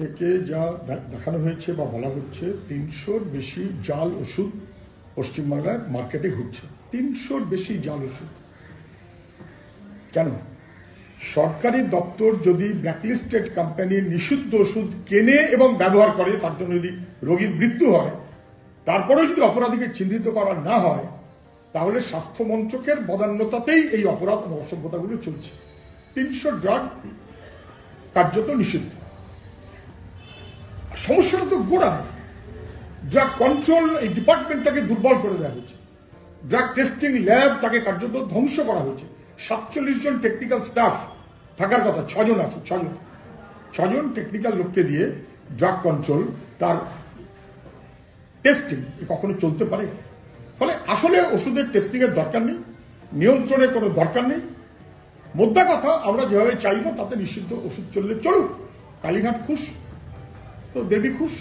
থেকে যা দেখানো হয়েছে বা বলা হচ্ছে ৩০০-র বেশি জাল ওষুধ পশ্চিমবাংলার মার্কেটে ঘুরছে। ৩০০-র বেশি জাল ওষুধ কেন? সরকারি দপ্তর যদি ব্ল্যাকলিস্টেড কোম্পানির নিষিদ্ধ ওষুধ কেনে এবং ব্যবহার করে, তার জন্য যদি রোগীর মৃত্যু হয়, তারপরেও যদি অপরাধীকে চিহ্নিত করা না হয়, তাহলে স্বাস্থ্য মন্ত্রকের বদান্যতাতেই এই অপরাধ এবং অসভ্যতাগুলো চলছে। ৩০০ ড্রাগ কার্যত নিষিদ্ধ। সমস্যাটা তো গোড়ায়। ড্রাগ কন্ট্রোল এই ডিপার্টমেন্টটাকে দুর্বল করে দেওয়া হয়েছে। ড্রাগ টেস্টিং ল্যাব তাকে কার্যত ধ্বংস করা হয়েছে। ৪৭ জন টেকনিক্যাল স্টাফ থাকার কথা, ৬ জন আছে। ৬ জন টেকনিক্যাল লোককে দিয়ে ড্রাগ কন্ট্রোল তার টেস্টিং কখনো চলতে পারে? ফলে আসলে ওষুধের টেস্টিং এর দরকার নেই, নিয়ন্ত্রণের কোনো দরকার নেই। মোদ্দা কথা, আমরা যেভাবে চাইব তাতে নিষিদ্ধ ওষুধ চললে চলুক। কালীঘাট খুশ তো দেবী খুশ।